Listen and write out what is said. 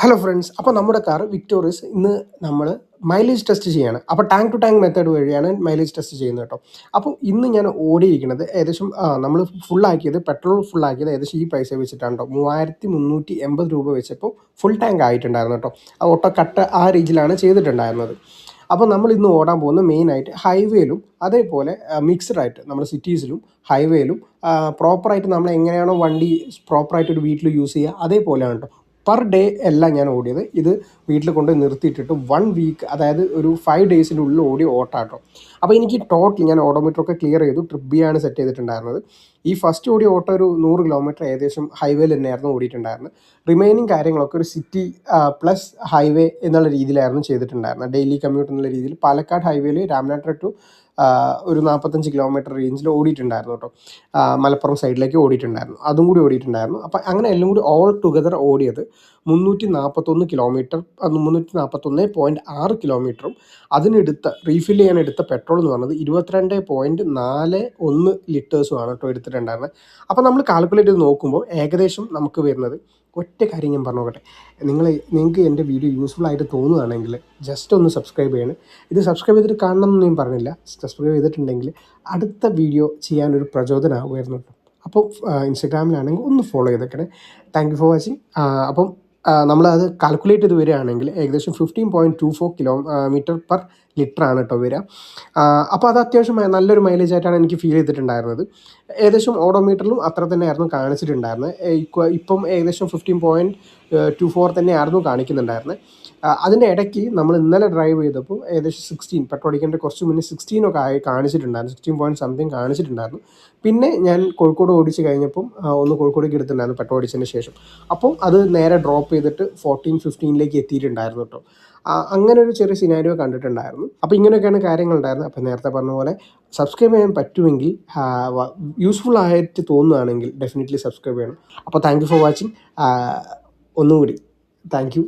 Hello friends, അപ്പോൾ നമ്മുടെ car victorious ഇന്ന് നമ്മൾ മൈലേജ് ടെസ്റ്റ് ചെയ്യാണ്. അപ്പോൾ ടാങ്ക് ടു ടാങ്ക് മെത്തേഡ് വഴിയാണ് മൈലേജ് ടെസ്റ്റ് ചെയ്യുന്നത് കേട്ടോ. അപ്പോൾ ഇന്ന് ഞാൻ ഓടിയിരിക്കുന്നത് ഏകദേശം നമ്മൾ ഫുള്ളാക്കിയത് പെട്രോൾ ഫുള്ളാക്കിയത് ഏകദേശം ഈ പൈസ വെച്ചിട്ടാണ് കേട്ടോ. 3380 രൂപ വെച്ചപ്പോൾ ഫുൾ ടാങ്ക് ആയിട്ടുണ്ടായിരുന്നു കേട്ടോ. ആ ഓട്ടോ കട്ട് ആ രീതിയിലാണ് ചെയ്തിട്ടുണ്ടായിരുന്നത്. അപ്പോൾ നമ്മൾ ഇന്ന് ഓടാൻ പോകുന്നത് മെയിനായിട്ട് ഹൈവേയിലും അതേപോലെ മിക്സഡായിട്ട് നമ്മുടെ സിറ്റീസിലും ഹൈവേയിലും പ്രോപ്പറായിട്ട് നമ്മൾ എങ്ങനെയാണോ വണ്ടി പ്രോപ്പറായിട്ട് ഒരു വീട്ടിൽ യൂസ് ചെയ്യുക അതേപോലെയാണ് കേട്ടോ. പെർ ഡേ അല്ല ഞാൻ ഓടിയത്. ഇത് വീട്ടിൽ കൊണ്ട് നിർത്തിയിട്ടിട്ട് 1 വീക്ക്, അതായത് ഒരു 5 ഡേയ്സിൻ്റെ ഉള്ളിൽ ഓടി ഓട്ടാട്ടോ. അപ്പോൾ എനിക്ക് ടോട്ടൽ ഞാൻ ഓഡോമീറ്ററൊക്കെ ക്ലിയർ ചെയ്തു. ട്രിപ്പ് ബി ആണ് സെറ്റ് ചെയ്തിട്ടുണ്ടായിരുന്നത്. ഈ ഫസ്റ്റ് ഓടിയ ഓട്ടോ ഒരു 100 കിലോമീറ്റർ ഏകദേശം ഹൈവേയിൽ തന്നെയായിരുന്നു ഓടിയിട്ടുണ്ടായിരുന്നത്. റിമൈനിങ് കാര്യങ്ങളൊക്കെ ഒരു സിറ്റി പ്ലസ് ഹൈവേ എന്നുള്ള രീതിയിലായിരുന്നു ചെയ്തിട്ടുണ്ടായിരുന്നത്. ഡെയിലി കമ്മ്യൂട്ട് എന്നുള്ള രീതിയിൽ പാലക്കാട് ഹൈവേയിൽ രാമനാട്ടുകര ടു ഒരു 45 കിലോമീറ്റർ റേഞ്ചിൽ ഓടിയിട്ടുണ്ടായിരുന്നു കേട്ടോ. മലപ്പുറം സൈഡിലേക്ക് ഓടിയിട്ടുണ്ടായിരുന്നു, അതും കൂടി ഓടിയിട്ടുണ്ടായിരുന്നു. അപ്പോൾ അങ്ങനെ എല്ലാം കൂടി ഓൾ ടുഗദർ ഓടിയത് 341 കിലോമീറ്റർ, 341.6 കിലോമീറ്ററും അതിനെടുത്ത റീഫിൽ ചെയ്യാൻ എടുത്ത പെട്രോൾ എന്ന് പറഞ്ഞത് 22.41 ലിറ്റേഴ്സുമാണ് കേട്ടോ എടുത്തിട്ടുണ്ടായിരുന്നത്. അപ്പോൾ നമ്മൾ കാൽക്കുലേറ്റ് ചെയ്ത് നോക്കുമ്പോൾ ഏകദേശം നമുക്ക് വരുന്നത്, ഒറ്റ കാര്യം ഞാൻ പറഞ്ഞു നോക്കട്ടെ, നിങ്ങൾക്ക് എൻ്റെ വീഡിയോ യൂസ്ഫുൾ ആയിട്ട് തോന്നുകയാണെങ്കിൽ ജസ്റ്റ് ഒന്ന് സബ്സ്ക്രൈബ് ചെയ്യണം. ഇത് സബ്സ്ക്രൈബ് ചെയ്തിട്ട് കാണണം എന്നൊന്നും ഞാൻ പറഞ്ഞില്ല. സബ്സ്ക്രൈബ് ചെയ്തിട്ടുണ്ടെങ്കിൽ അടുത്ത വീഡിയോ ചെയ്യാനൊരു പ്രചോദനമാകുമായിരുന്നു കേട്ടോ. അപ്പോൾ ഇൻസ്റ്റഗ്രാമിലാണെങ്കിൽ ഒന്ന് ഫോളോ ചെയ്തേക്കണേ. Thank you for watching. അപ്പം നമ്മളത് കാൽക്കുലേറ്റ് ചെയ്ത് വരികയാണെങ്കിൽ ഏകദേശം 15.24 കിലോമീറ്റർ പെർ ലിറ്ററാണ് കേട്ടോ വരിക. അപ്പോൾ അത് അത്യാവശ്യം നല്ലൊരു മൈലേജ് ആയിട്ടാണ് എനിക്ക് ഫീൽ ചെയ്തിട്ടുണ്ടായിരുന്നത്. ഏകദേശം ഓഡോമീറ്ററിലും അത്ര തന്നെയായിരുന്നു കാണിച്ചിട്ടുണ്ടായിരുന്നത്. ഇപ്പം ഏകദേശം 15.24 തന്നെയായിരുന്നു കാണിക്കുന്നുണ്ടായിരുന്നത്. അതിൻ്റെ ഇടയ്ക്ക് നമ്മൾ ഇന്നലെ ഡ്രൈവ് ചെയ്തപ്പോൾ ഏകദേശം 16, പെട്രോൾ അടിക്കേണ്ട കുറച്ച് മുന്നേ 16 ഒക്കെ ആയി കാണിച്ചിട്ടുണ്ടായിരുന്നു. 16 പോയിൻറ്റ് സംതിങ് കാണിച്ചിട്ടുണ്ടായിരുന്നു. പിന്നെ ഞാൻ കോഴിക്കോട് ഓടിച്ച് കഴിഞ്ഞപ്പം ഒന്ന് കോഴിക്കോടേക്ക് എടുത്തിട്ടുണ്ടായിരുന്നു പെട്രോൾ അടിച്ചതിന് ശേഷം. അപ്പോൾ അത് നേരെ ഡ്രോപ്പ് ചെയ്തിട്ട് 14-15ലേക്ക് എത്തിയിട്ടുണ്ടായിരുന്നു കേട്ടോ. അങ്ങനെ ഒരു ചെറിയ സിനാരിയോ കണ്ടിട്ടുണ്ടായിരുന്നു. അപ്പോൾ ഇങ്ങനെയൊക്കെയാണ് കാര്യങ്ങളുണ്ടായിരുന്നത്. അപ്പോൾ നേരത്തെ പറഞ്ഞ പോലെ സബ്സ്ക്രൈബ് ചെയ്യാൻ പറ്റുമെങ്കിൽ, യൂസ്ഫുൾ ആയിട്ട് തോന്നുകയാണെങ്കിൽ ഡെഫിനറ്റ്ലി സബ്സ്ക്രൈബ് ചെയ്യണം. അപ്പോൾ താങ്ക് യു ഫോർ വാച്ചിങ്. ഒന്നുകൂടി താങ്ക് യു.